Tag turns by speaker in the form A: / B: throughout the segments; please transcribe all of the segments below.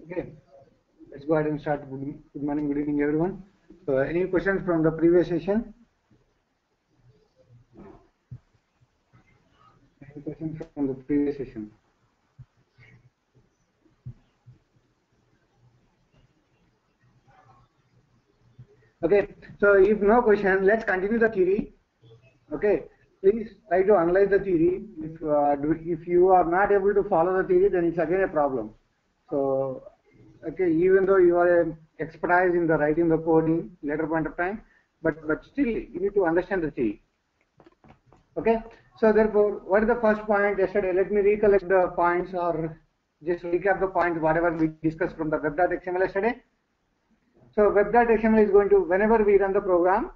A: Okay, let's go ahead and start. Good morning, good evening, everyone. So, any questions from the previous session? Any questions from the previous session? Okay, so if no question, let's continue the theory. Okay, please try to analyze the theory. If you are not able to follow the theory, then it's again a problem. So, okay, even though you are expertise in the writing the coding later point of time, but still you need to understand the theory. Okay, so therefore, what is the first point yesterday? Let me recollect the points or just recap the points whatever we discussed from the web.xml yesterday. So web.xml is going to, whenever we run the program,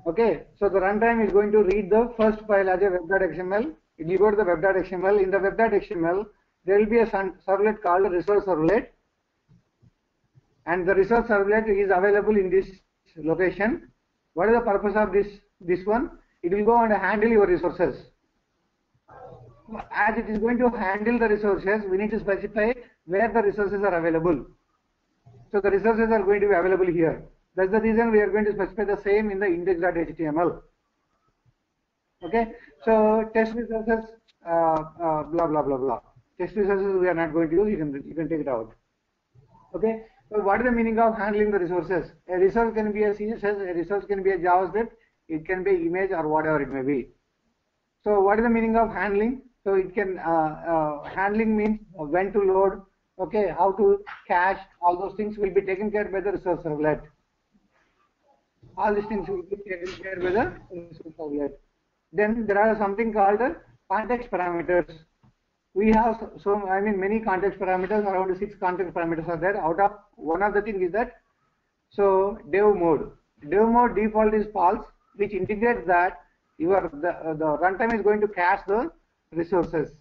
A: okay, so the runtime is going to read the first file as a web.xml. It will go to the web.xml. In the web.xml, there will be a servlet called resource servlet, and the resource servlet is available in this location. What is the purpose of this one? It will go and handle your resources. As it is going to handle the resources, we need to specify where the resources are available. So the resources are going to be available here. That's the reason we are going to specify the same in the index.html. Okay, so test resources, blah blah blah blah. Test resources we are not going to use. You can take it out. Okay, so what is the meaning of handling the resources? A resource can be a CSS, a resource can be a JavaScript, it can be image or whatever it may be. So what is the meaning of handling? So it can handling means when to load, okay, how to cache, all those things will be taken care by the resource servlet. All these things will be taken care by the resource servlet. Then there are something called context parameters. We have many context parameters, around 6 context parameters are there. Out of one of the thing is that, so dev mode. Dev mode default is false, which indicates that the runtime is going to cache the resources.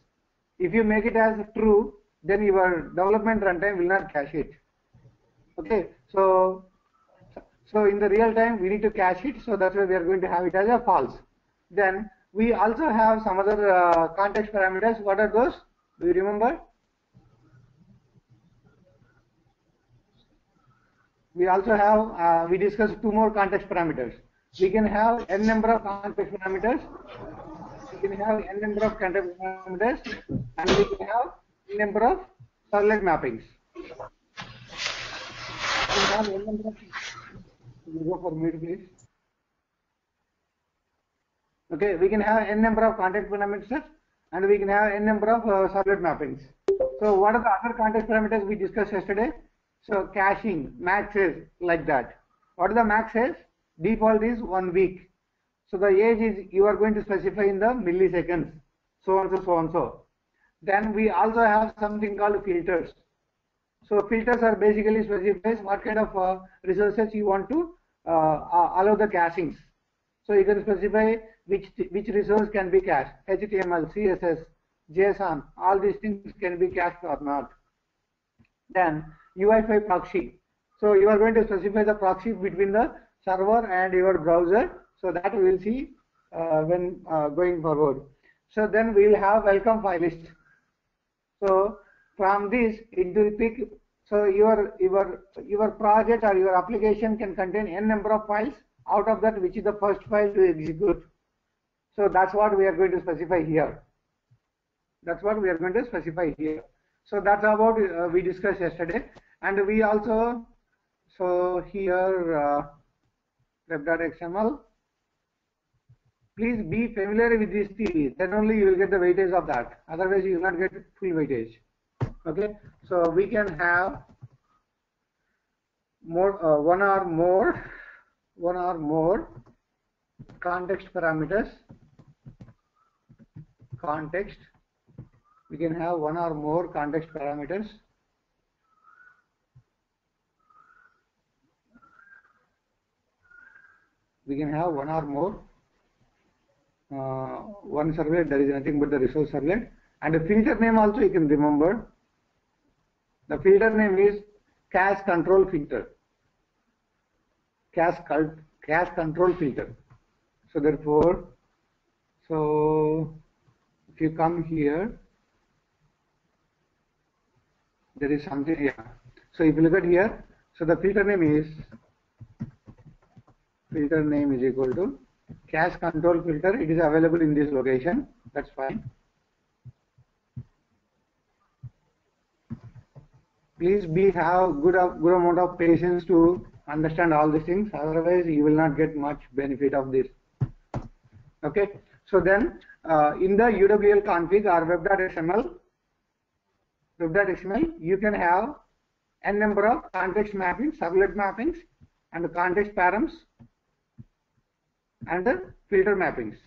A: If you make it as true, then your development runtime will not cache it. Okay, so in the real time we need to cache it, so that's why we are going to have it as a false. Then we also have some other context parameters. What are those? Do you remember? We also have, we discussed 2 more context parameters. We can have n number of context parameters. We can have n number of context parameters, and we can have n number of servlet mappings. We can have n number of. Go for mute, please. Okay, we can have n number of context parameters, and we can have n number of servlet mappings. So what are the other context parameters we discussed yesterday? So caching, max is like that. What is the max is? Default is 1 week. So the age is you are going to specify in the milliseconds, so and so, so and so. Then we also have something called filters. So filters are basically specifies what kind of resources you want to allow the cachings. So you can specify which resource can be cached. HTML, CSS, JSON, all these things can be cached or not. Then UI5 proxy. So you are going to specify the proxy between the server and your browser. So that we will see when going forward. So then we will have welcome file list. So from this it will pick. So your project or your application can contain n number of files. Out of that, which is the first file to execute. So that's what we are going to specify here. That's what we are going to specify here. So that's about we discussed yesterday, and we also, so here web.xml. Please be familiar with this theory. Then only you will get the weightage of that. Otherwise, you will not get full weightage. Okay. So we can have more one or more context parameters. Context. We can have one or more context parameters. We can have one or more. One servlet, there is nothing but the resource servlet, and the filter name also you can remember. The filter name is cache control filter. Cache control filter. So therefore, so if you come here, there is something, yeah. So if you look at here, so the filter name is equal to cache control filter. It is available in this location. That's fine. Please have good amount of patience to understand all these things. Otherwise, you will not get much benefit of this. Okay. So then, in the UWL config or web.xml, you can have n number of context mappings, servlet mappings, and the context params, and the filter mappings.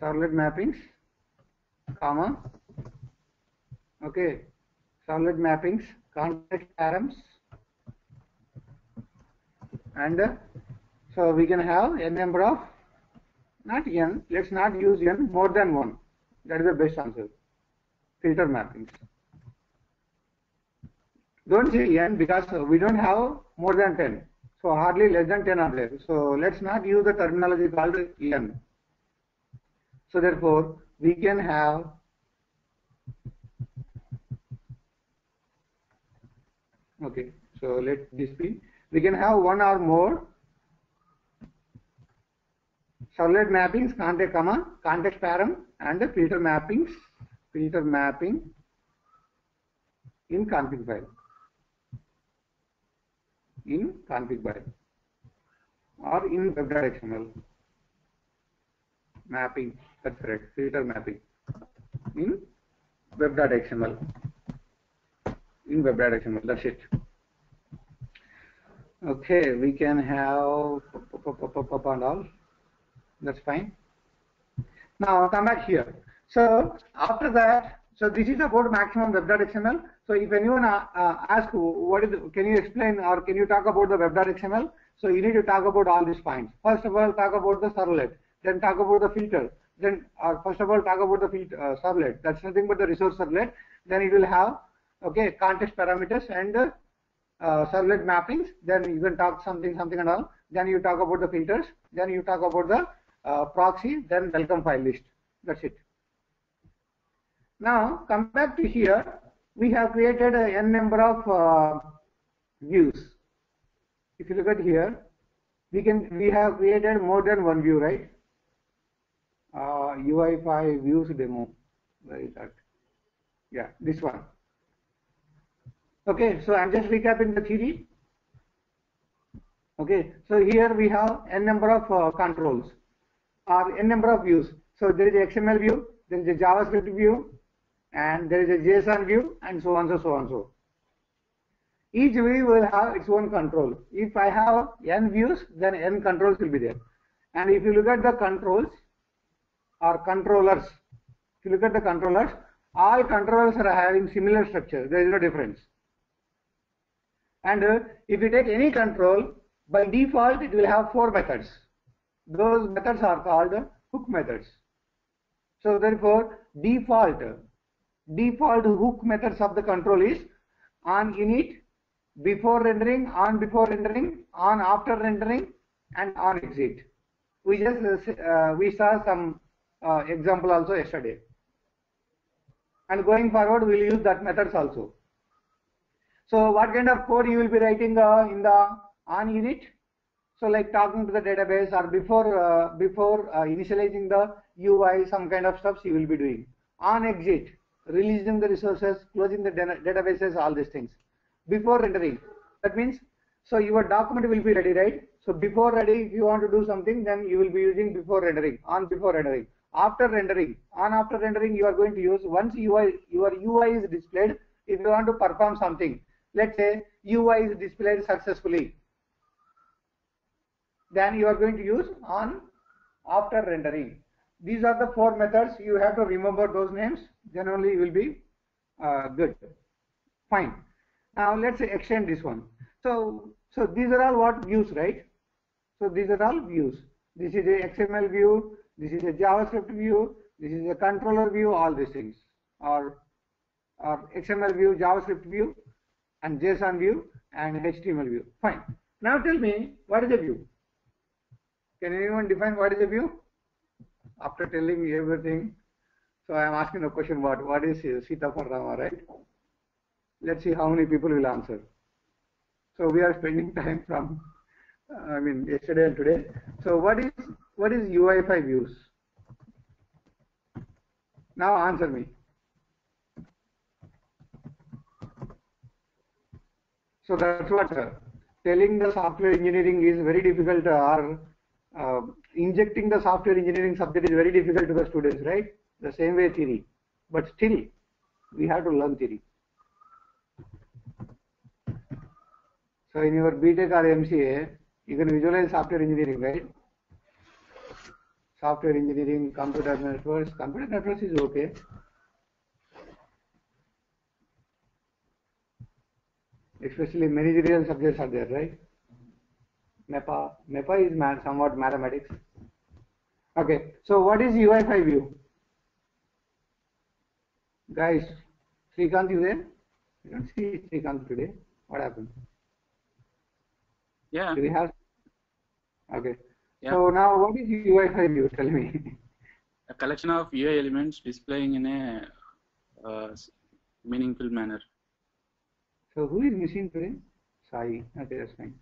A: Servlet mappings, comma, okay, servlet mappings, context params, and so we can have n number of, not n, let's not use n, more than one. That is the best answer. Filter mappings. Don't say n because we don't have more than 10. So hardly less than 10 are there. So let's not use the terminology called n. So therefore, we can have okay. So let this be. We can have one or more servlet mappings, context comma, context param, and the filter mapping in config file. In config file or in web.xml mapping. That's correct. Filter mapping in web.xml. In web.xml. That's it. Okay, we can have and all. That's fine. Now come back here. So after that, so this is about maximum web.xml. So if anyone asks what is, can you explain or can you talk about the web.xml? So you need to talk about all these points. First of all, talk about the servlet. Then talk about the filter. Then first of all, talk about the servlet. That's nothing but the resource servlet. Then it will have okay context parameters and servlet mappings. Then you can talk something and all. Then you talk about the filters. Then you talk about the proxy. Then welcome file list. That's it. Now come back to here. We have created a n number of views. If you look at here, we have created more than one view, right? UI5 views demo. Where is that? Yeah, this one. Okay, so I'm just recapping the theory. Okay, so here we have n number of controls or n number of views. So there is a XML view, there is a JavaScript view, and there is a JSON view, and so on, so. Each view will have its own control. If I have n views, then n controls will be there. And if you look at the controls or controllers, if you look at the controllers, all controllers are having similar structure. There is no difference. And if you take any control, by default it will have 4 methods. Those methods are called hook methods. So therefore, default hook methods of the control is on init, before rendering, on before rendering, on after rendering, and on exit. We just we saw some example also yesterday. And going forward, we will use that methods also. So what kind of code you will be writing in the on init? So like talking to the database or before initializing the UI, some kind of stuff you will be doing. On exit, releasing the resources, closing the databases, all these things. Before rendering, that means, so your document will be ready, right? So before ready, if you want to do something, then you will be using before rendering, on before rendering. After rendering, on after rendering, you are going to use once your UI is displayed. If you want to perform something, let's say UI is displayed successfully, then you are going to use on after rendering. These are the 4 methods. You have to remember those names, then only you will be good. Fine. Now let's extend this one. So these are all what views, right? So these are all views. This is a XML view, this is a JavaScript view, this is a controller view, all these things, or XML view, JavaScript view, and JSON view, and HTML view. Fine. Now tell me, what is a view? Can anyone define what is a view? After telling me everything, So I am asking the question, what is Sita for Rama, right? Let's see how many people will answer. So we are spending time from, yesterday and today. So what is UI5 views? Now answer me. So that's what telling the software engineering is very difficult, or injecting the software engineering subject is very difficult to the students, right? The same way theory, but still we have to learn theory. So in your BTech or MCA, you can visualize software engineering, right? Software engineering, computer networks. Computer networks is okay. Especially managerial subjects are there, right? MEPA is somewhat mathematics. Okay, so what is UI5 view? Guys, Srikanth, you there? I don't see Srikanth today. What happened?
B: Yeah.
A: Do we have? Okay.
B: Yeah.
A: So now what is UI5 view? Tell me.
B: A collection of UI elements displaying in a meaningful manner.
A: So who is missing today? Sai. Okay, that's fine.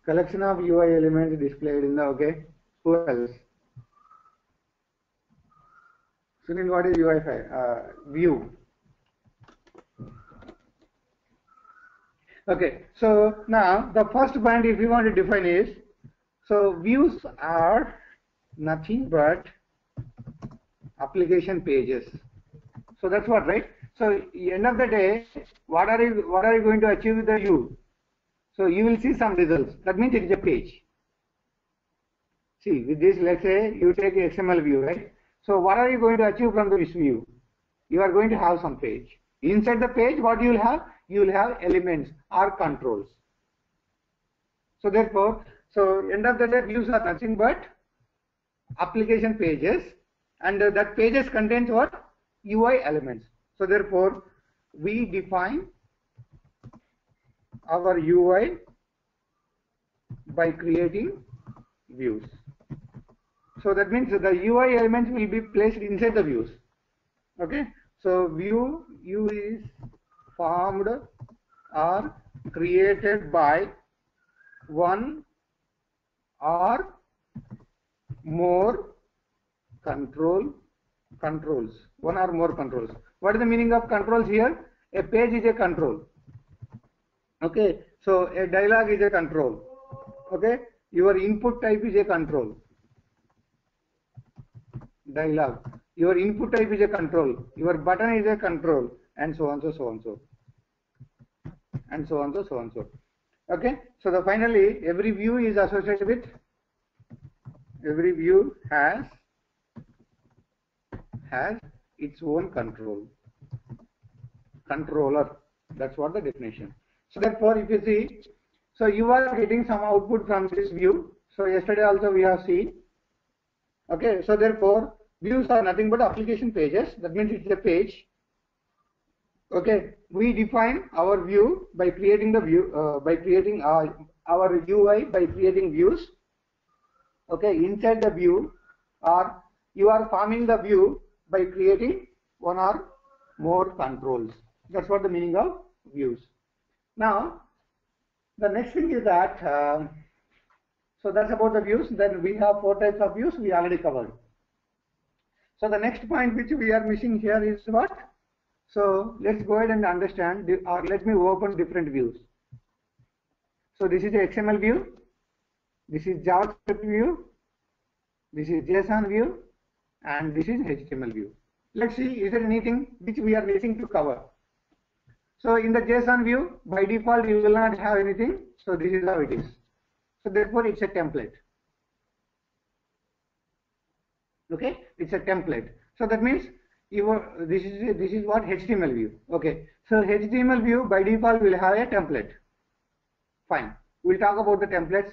A: Collection of UI elements displayed in the, okay. Who else? Sunil, what is UI5? View. Okay, so now the first point if you want to define is, so views are nothing but application pages. So that's what, right? So at the end of the day, what are you going to achieve with the view? So you will see some results. That means it is a page. See, with this, let's say you take a XML view, right? So what are you going to achieve from this view? You are going to have some page. Inside the page, what you will have? You will have elements or controls. So therefore, end of the day, views are nothing but application pages, and that pages contains what? UI elements. So therefore, we define our UI by creating views. So that means the UI elements will be placed inside the views. Okay. So view is formed or created by one or more controls. One or more controls. What is the meaning of controls here? A page is a control. Okay. So a dialog is a control. Okay. Your input type is a control. Dialog. Your input type is a control. Your button is a control, and so on, so on, so. And so on, so on, so. Okay. So finally, every view is associated with. Every view has its own controller. That's what the definition. So therefore, if you see, so you are getting some output from this view. So yesterday also we have seen. Okay. So therefore, views are nothing but application pages. That means it's a page. Okay. We define our view by creating the view, by creating our UI by creating views. Okay. Inside the view, or you are forming the view by creating one or more controls. That's what the meaning of views. Now, the next thing is that, so that's about the views. Then we have 4 types of views we already covered. So the next point which we are missing here is what? So let's go ahead and understand, or let me open different views. So this is the XML view. This is JavaScript view. This is JSON view. And this is HTML view. Let's see, is there anything which we are missing to cover? So in the JSON view, by default, you will not have anything. So this is how it is. So therefore, it's a template. Okay, it's a template. So that means this is what HTML view. Okay, so HTML view by default will have a template. Fine. We'll talk about the templates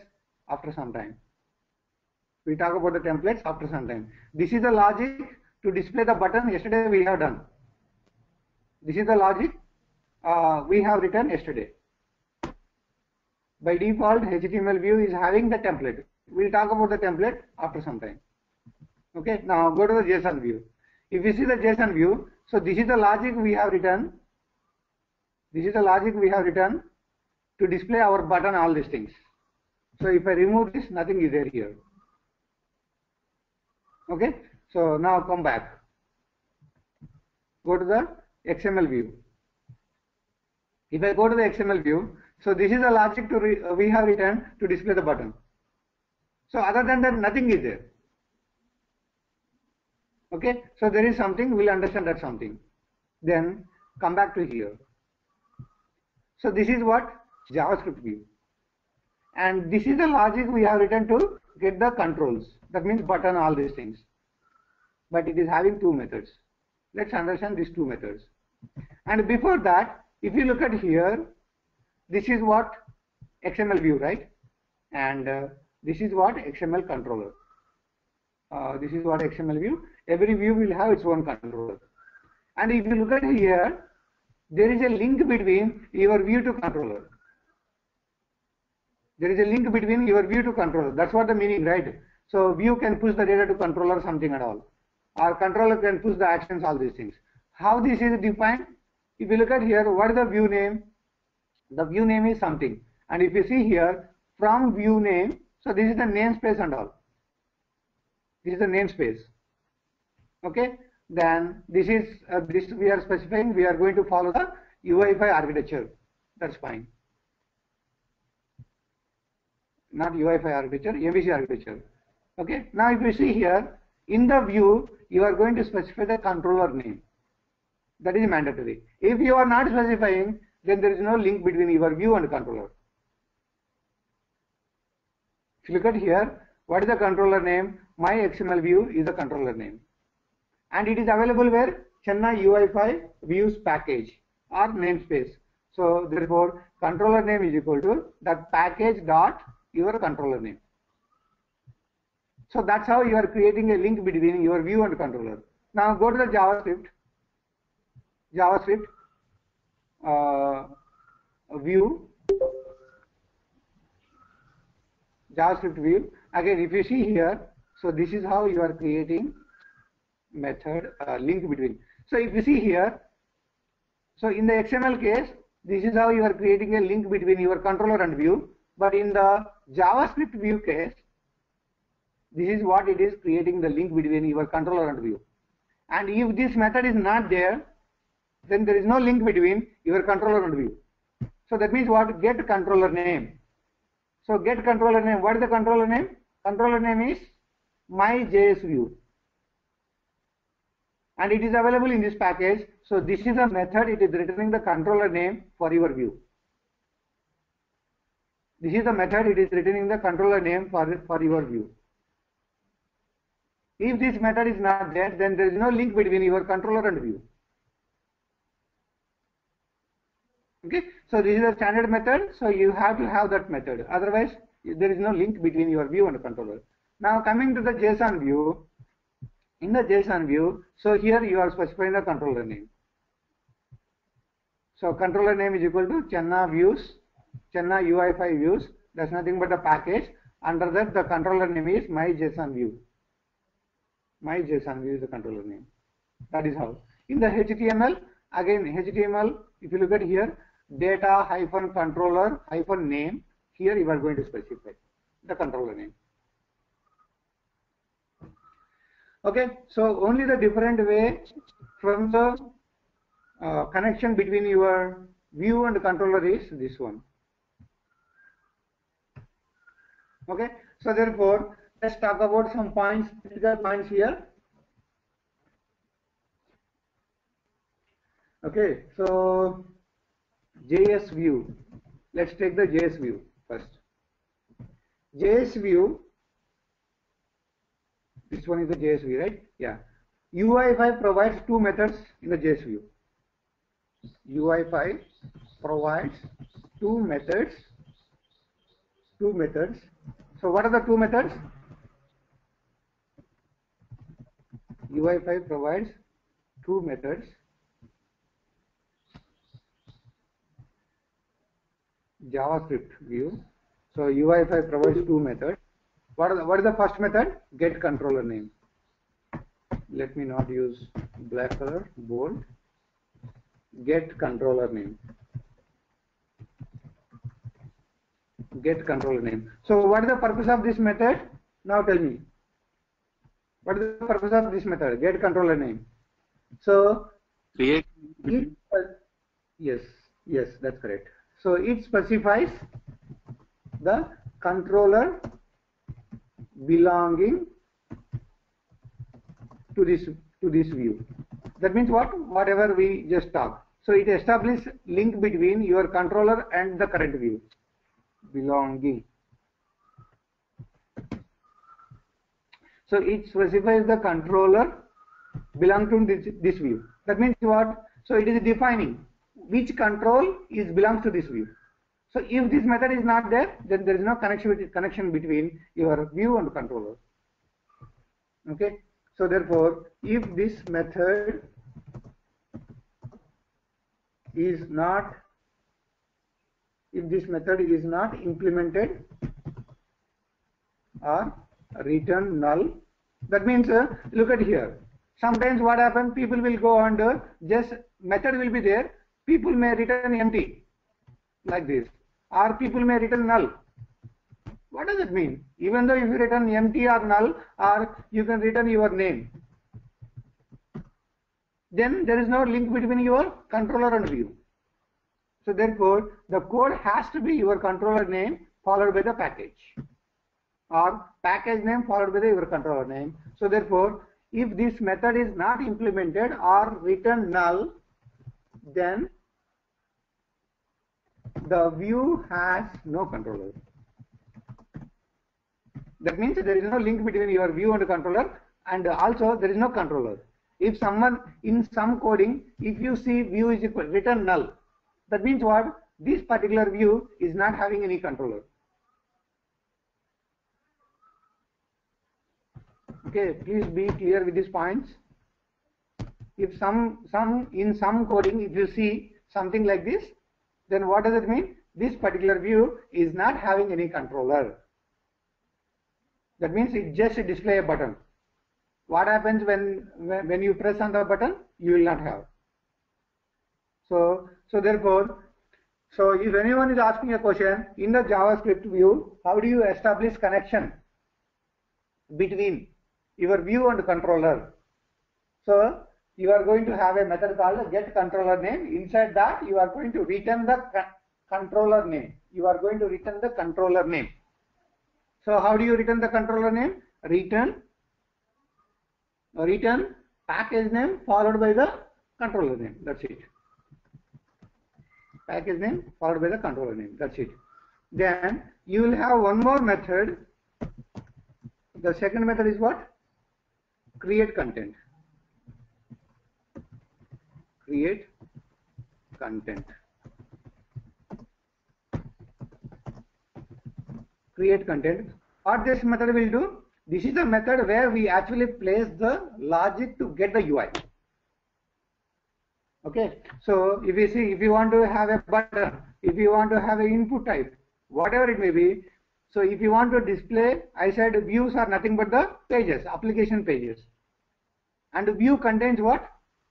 A: after some time. We'll talk about the templates after some time. This is the logic to display the button. Yesterday we have done. This is the logic we have written yesterday. By default, HTML view is having the template. We'll talk about the template after some time. Okay, now go to the JSON view. if you see the JSON view, so this is the logic we have written. This is the logic we have written to display our button, all these things. So if I remove this, nothing is there here. Okay, so now come back. Go to the XML view. If I go to the XML view, so this is the logic we have written to display the button. So other than that, nothing is there. Okay, so there is something, we'll understand that something. Then come back to here. So this is what JavaScript view. And this is the logic we have written to get the controls. That means button, all these things. But it is having two methods. Let's understand these two methods. And before that, if you look at here, this is what XML view, right? And this is what XML controller. This is what XML view. Every view will have its own controller. And if you look at here, there is a link between your view to controller. There is a link between your view to controller. That's what the meaning, right? So view can push the data to controller, something and all. Or controller can push the actions, all these things. How this is defined? If you look at here, what is the view name? The view name is something. And if you see here, from view name, so this is the namespace and all. This is the namespace. Okay. Then this is this we are specifying. We are going to follow the UI5 architecture. That's fine. Not UI5 architecture, MVC architecture. Okay. Now if you see here, in the view, you are going to specify the controller name. That is mandatory. If you are not specifying, then there is no link between your view and controller. If you look at here, what is the controller name? My XML view is the controller name. And it is available where? Chenna UI5 views package or namespace. So therefore, controller name is equal to that package dot your controller name. So that's how you are creating a link between your view and controller. Now go to the JavaScript view. JavaScript view. Again, if you see here, so this is how you are creating method link between. So if you see here, so in the XML case, this is how you are creating a link between your controller and view. But in the JavaScript view case, this is what it is creating the link between your controller and view. And if this method is not there, then there is no link between your controller and view. So that means what? Get controller name. So get controller name. What is the controller name? Controller name is my.js view. And it is available in this package. So this is a method. It is returning the controller name for your view. This is the method. It is returning the controller name for your view. If this method is not there, then there is no link between your controller and view. Okay, so this is a standard method, so you have to have that method. Otherwise, there is no link between your view and controller. Now coming to the JSON view, in the JSON view, so here you are specifying the controller name. So controller name is equal to Chenna views, Chenna UI5 views. That's nothing but a package. Under that, the controller name is my JSON view. My JSON view is the controller name. That is how. In the HTML, again HTML, if you look at here, data hyphen controller hyphen name, here you are going to specify the controller name. Okay, so only the different way from the connection between your view and controller is this one. Okay, so therefore let's talk about some points, critical points here. Okay, so JS view. Let's take the JS view first. JS view, this one is the JS view, right? Yeah. UI5 provides two methods in the JS view. UI5 provides two methods. So what are the two methods? UI5 provides two methods. JavaScript view. So UI5 provides two methods. What is the first method? Get controller name. let me not use black color, bold. Get controller name. Get controller name. So what is the purpose of this method? Now tell me. What is the purpose of this method? Get controller name. So
B: Create.
A: yes, that's correct. So it specifies the controller belonging to this view. That means what? Whatever we just talked. So it establishes link between your controller and the current view. Belonging. So it specifies the controller belong to this view. That means what? So it is defining which control belongs to this view. So if this method is not there, then there is no connection between your view and controller. Okay. So therefore, if this method is not implemented or return null, that means look at here. Sometimes what happens, people will go and just method will be there, people may return empty like this, or people may return null. What does it mean? Even though if you return empty or null, or you can return your name, then there is no link between your controller and view. So therefore, the code has to be your controller name followed by the package, or package name followed by your controller name. So therefore, if this method is not implemented or return null, then the view has no controller. That means there is no link between your view and controller, and also there is no controller. If someone in some coding, if you see view is equal return null, that means what? This particular view is not having any controller. Okay, please be clear with these points. If in some coding, if you see something like this, then what does it mean? This particular view is not having any controller. That means it just display a button. What happens when you press on the button? You will not have. So therefore, if anyone is asking a question in the JavaScript view, how do you establish connection between your view and controller? So you are going to have a method called get controller name. Inside that, you are going to return the controller name. You are going to return the controller name. So how do you return the controller name? Return package name followed by the controller name. That's it. Package name followed by the controller name. That's it. Then you will have one more method. The second method is what? Create content. Create content. Create content. What this method will do? This is the method where we actually place the logic to get the UI. Okay. So if you see, if you want to have a button, if you want to have an input type, whatever it may be. So if you want to display, I said views are nothing but the pages, application pages. And view contains what?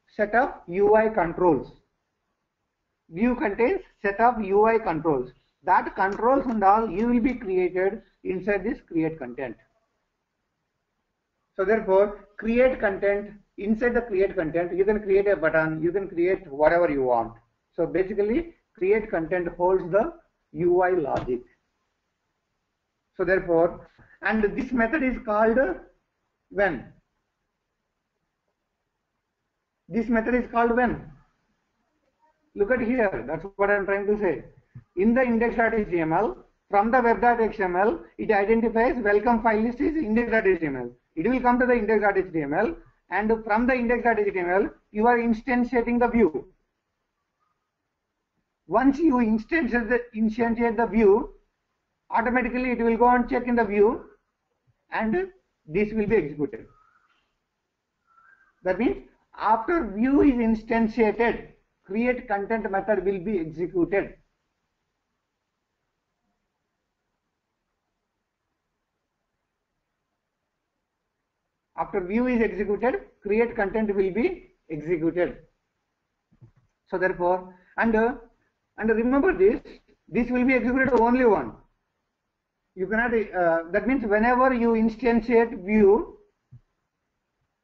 A: Set of UI controls. View contains set of UI controls. That controls and all you will be created inside this create content. So therefore, create content, inside the create content, you can create a button, you can create whatever you want. So basically, create content holds the UI logic. So therefore, and this method is called when? This method is called when? Look at here, that's what I'm trying to say. In the index.html, from the web.xml, it identifies welcome file list is index.html. It will come to the index.html, and from the index.html, you are instantiating the view. Once you instantiate the view, automatically it will go and check in the view, and this will be executed. That means after view is instantiated, create content method will be executed. After view is executed, create content will be executed. So therefore, and remember this will be executed only one. You cannot, that means whenever you instantiate view,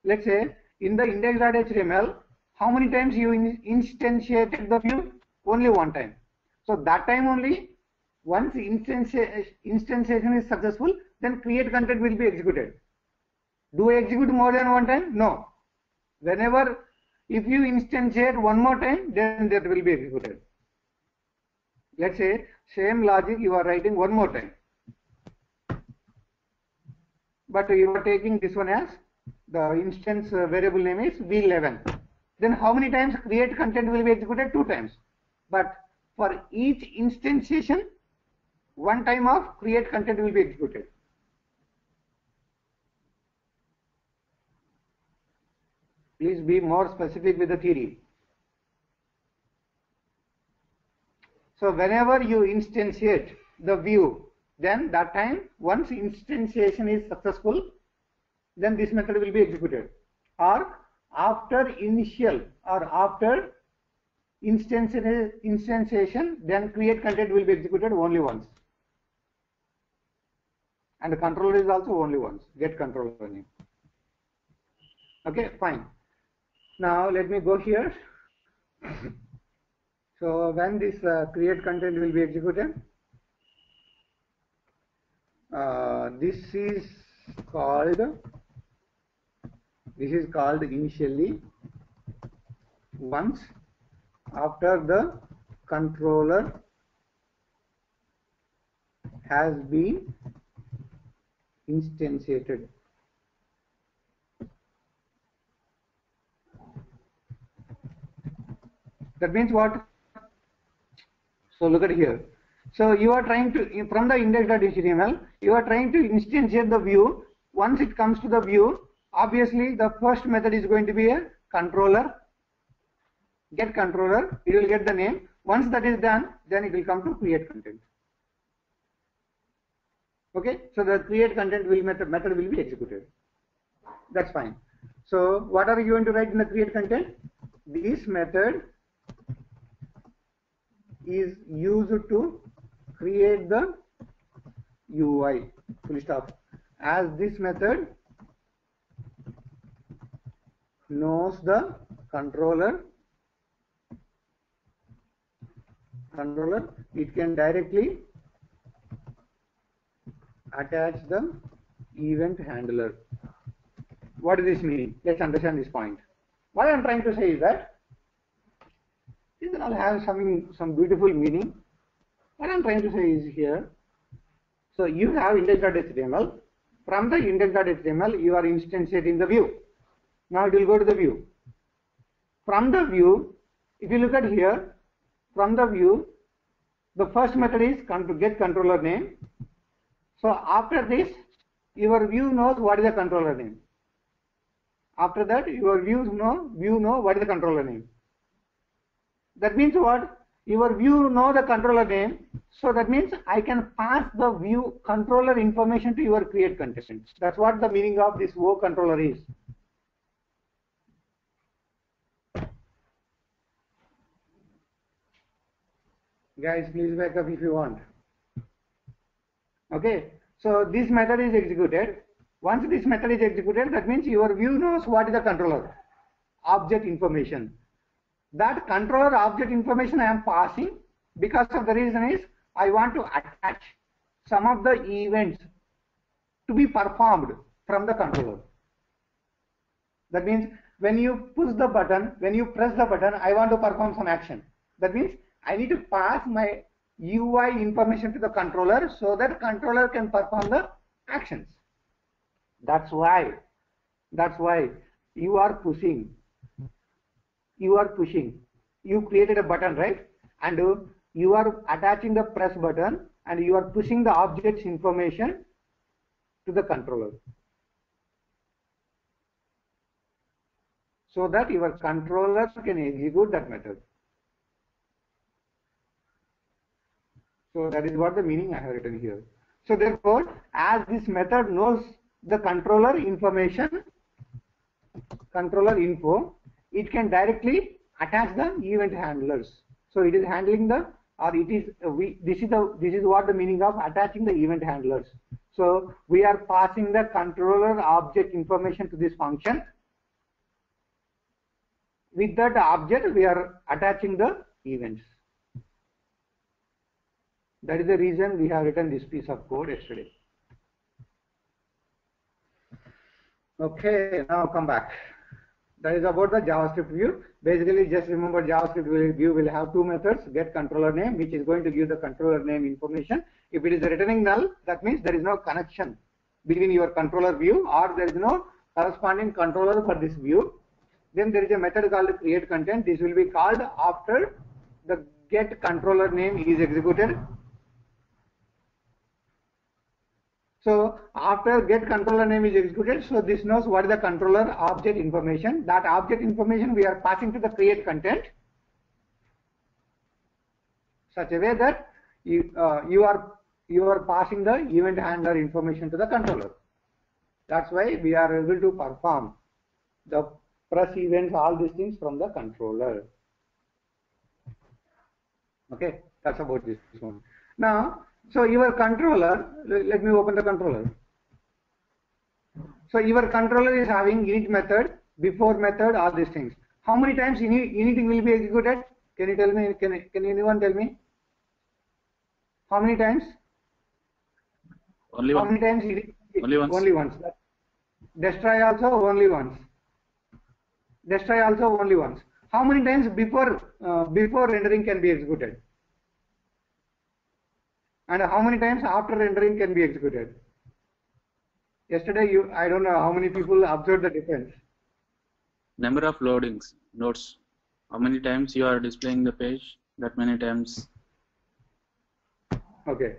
A: let's say in the index.html, how many times you instantiated the view? Only one time. So that time only, once instantiation is successful, then create content will be executed. Do I execute more than one time? No. Whenever, if you instantiate one more time, then that will be executed. Let's say same logic you are writing one more time, but you are taking this one as the instance variable name is v11. Then how many times create content will be executed? 2 times. But for each instantiation, one time of create content will be executed. Please be more specific with the theory. So whenever you instantiate the view, then that time once instantiation is successful, then this method will be executed. Or after initial or after instantiation, then create content will be executed only once. And the controller is also only once. Get controller name. Okay, fine. Now let me go here. So when this create content will be executed, this is called initially once after the controller has been instantiated. That means what? So look at here. So you are trying to, from the index.html, you are trying to instantiate the view. Once it comes to the view, obviously the first method is going to be a controller. Get controller, it will get the name. Once that is done, then it will come to create content. Okay, so the create content method will be executed. That's fine. So what are you going to write in the create content? This method is used to create the UI, full stop. As this method knows the controller, it can directly attach the event handler. What does this mean? Let's understand this point. What I am trying to say is that these all have some beautiful meaning. What I am trying to say is here. So you have index.html. From the index.html, you are instantiating the view. Now it will go to the view. From the view, if you look at here, from the view, the first method is to get controller name. So after this, your view knows what is the controller name. After that, your view know what is the controller name. That means what? Your view know the controller name. So that means I can pass the view controller information to your create content. That's what the meaning of this O controller is. Guys, please back up if you want. Okay, so this method is executed. Once this method is executed, that means your view knows what is the controller object information. That controller object information I am passing because of the reason is I want to attach some of the events to be performed from the controller. That means when you push the button, when you press the button, I want to perform some action. That means I need to pass my UI information to the controller so that controller can perform the actions. That's why you are pushing. You created a button, right? And you are attaching the press button and you are pushing the object's information to the controller so that your controller can execute that method. So that is what the meaning I have written here. So therefore, as this method knows the controller information, controller info, it can directly attach the event handlers. So it is handling the, or it is this is what the meaning of attaching the event handlers. So we are passing the controller object information to this function. With that object, we are attaching the events. That is the reason we have written this piece of code yesterday. Okay, now come back. That is about the JavaScript view. Basically, just remember JavaScript view will have two methods: get controller name, which is going to give the controller name information. If it is returning null, that means there is no connection between your controller view, or there is no corresponding controller for this view. Then there is a method called create content. This will be called after the get controller name is executed. So after get controller name is executed, so this knows what is the controller object information. That object information we are passing to the create content, such a way that you are passing the event handler information to the controller. That's why we are able to perform the press events, all these things from the controller. Okay, that's about this one. Now, so your controller, let me open the controller. So your controller is having init method, before method, all these things. How many times init will be executed? Can you tell me? Can anyone tell me? How many times?
B: Only
A: How
B: one.
A: many times?
B: Only once.
A: Only once. Destroy also only once. Destroy also only once. How many times before rendering can be executed? And how many times after rendering can be executed? Yesterday, I don't know how many people observed the difference.
B: Number of loadings, nodes. How many times you are displaying the page? That many times.
A: Okay.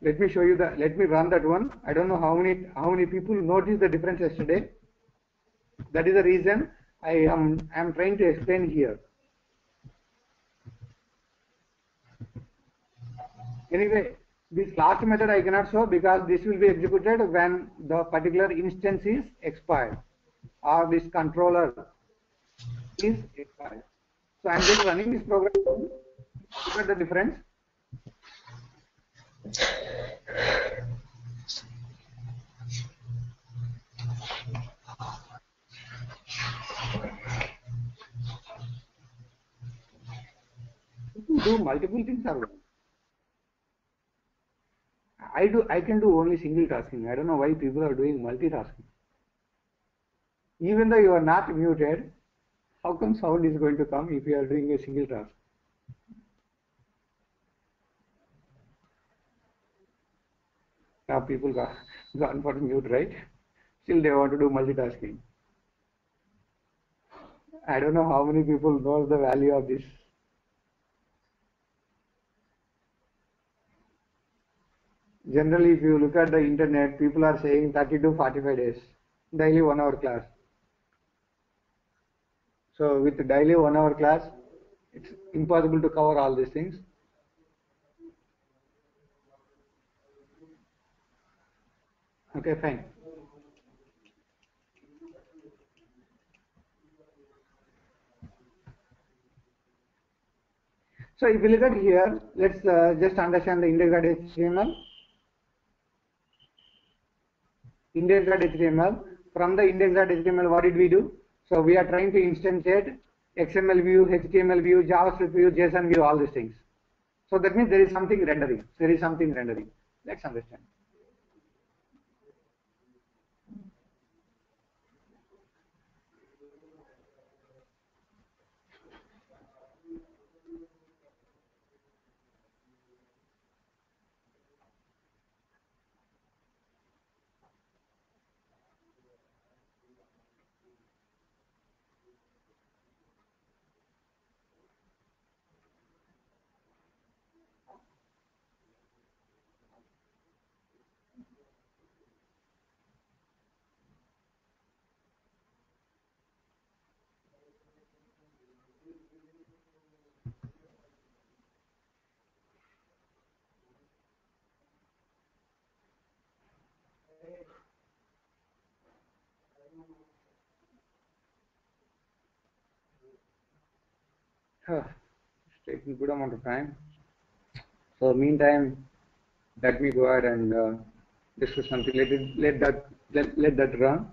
A: Let me show you the. Let me run that one. I don't know how many people noticed the difference yesterday. That is the reason I am trying to explain here. Anyway, this last method I cannot show because this will be executed when the particular instance is expired or this controller is expired. So I am just running this program. Look at the difference. Do multiple things or what? I can do only single tasking. I don't know why people are doing multitasking. Even though you are not muted, how come sound is going to come if you are doing a single task? Now people gone for mute, right? Still they want to do multitasking. I don't know how many people know the value of this. Generally, if you look at the internet, people are saying 30 to 45 days, daily 1 hour class. So with the daily 1 hour class, it's impossible to cover all these things. Okay, fine. So if you look at here, let's just understand the index.html. Index.html. From the index.html, what did we do? So we are trying to instantiate XML view, HTML view, JavaScript view, JSON view, all these things. So that means there is something rendering. There is something rendering. Let's understand. It's taking good amount of time. So meantime, let me go ahead and discuss something. Let that run.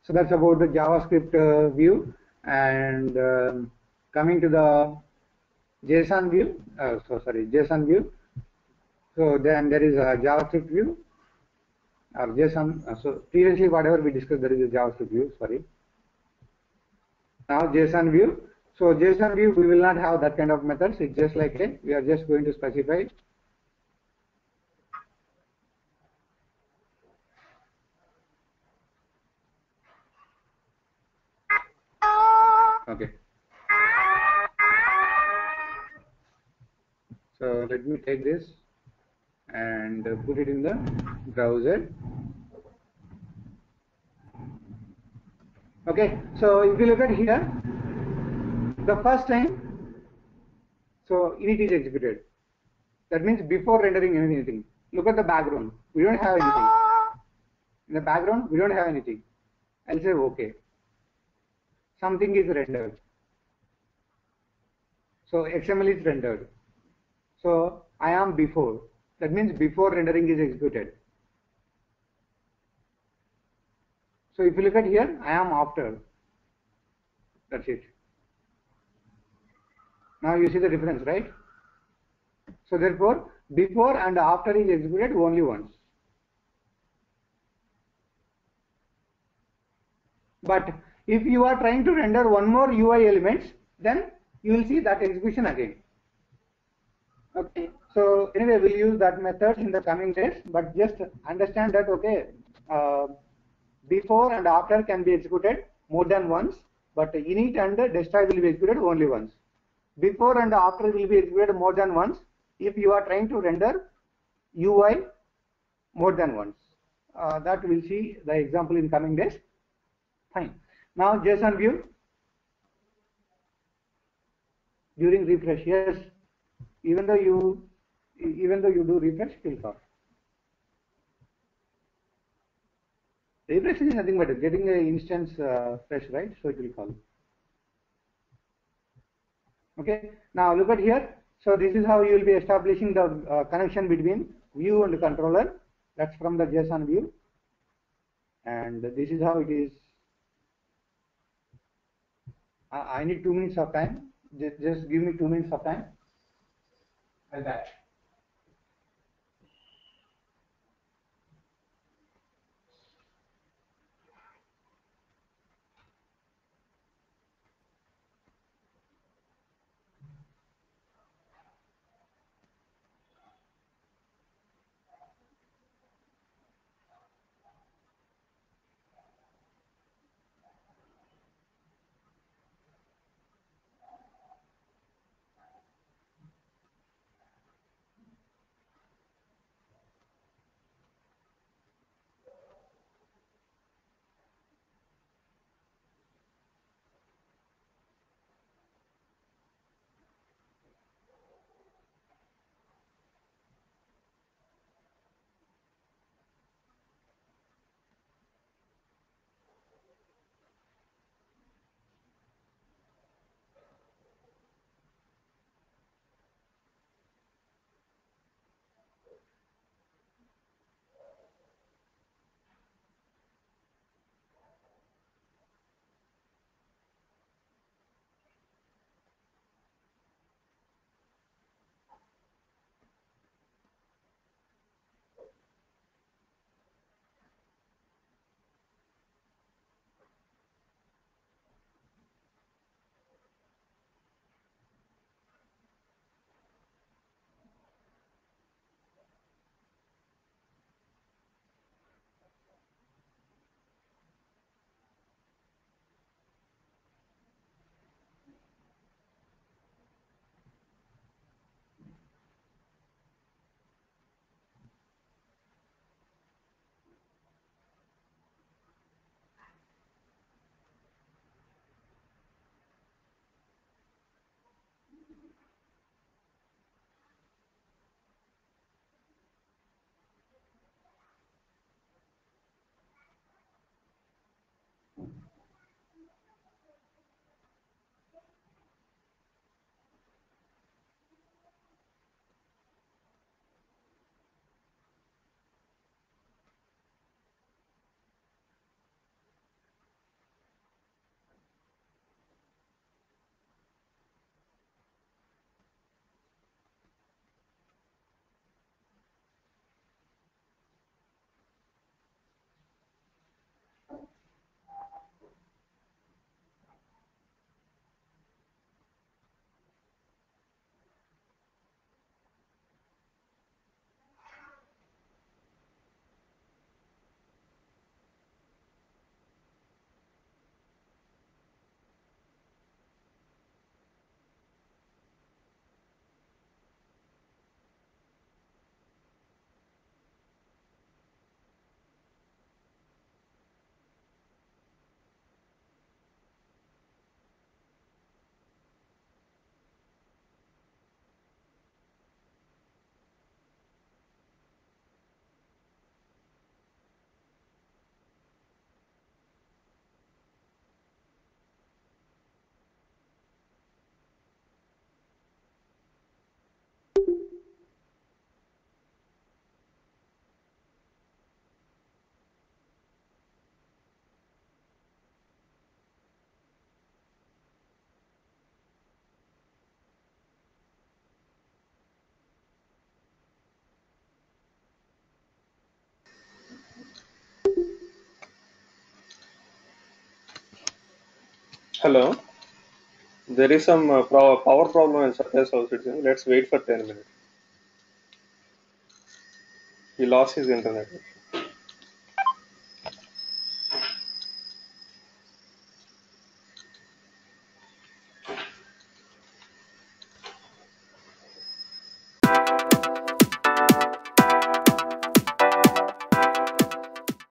A: So that's about the JavaScript view. And coming to the JSON view. JSON view. So then there is a JavaScript view or JSON. So previously, whatever we discussed, there is a JavaScript view. Sorry. Now JSON view. So JSON view, we will not have that kind of methods. It's just like we are just going to specify. Okay. So let me take this and put it in the browser. Okay. So if you look at here, the first time, so init is executed. That means before rendering anything. Look at the background. We don't have anything. In the background, we don't have anything. I'll say okay. Something is rendered. So XML is rendered. So I am before. That means before rendering is executed. So if you look at here, I am after. That's it. Now you see the difference, right? So therefore, before and after is executed only once. But if you are trying to render one more UI elements, then you will see that execution again. Okay. So anyway, we'll use that method in the coming days, but just understand that, okay, before and after can be executed more than once, but init and destroy will be executed only once. Before and after will be executed more than once if you are trying to render UI more than once. That we'll see the example in coming days. Fine. Now JSON view during refresh. Yes, even though you do refresh, it will come. Refresh is nothing but getting an instance fresh, right? So it will call. Okay. Now look at here. So this is how you will be establishing the connection between view and controller. That's from the JSON view. And this is how it is. I need 2 minutes of time. Just give me 2 minutes of time. Like that.
C: Hello. There is some power problem in Satya's house. It seems. Let's wait for 10 minutes. He lost his internet.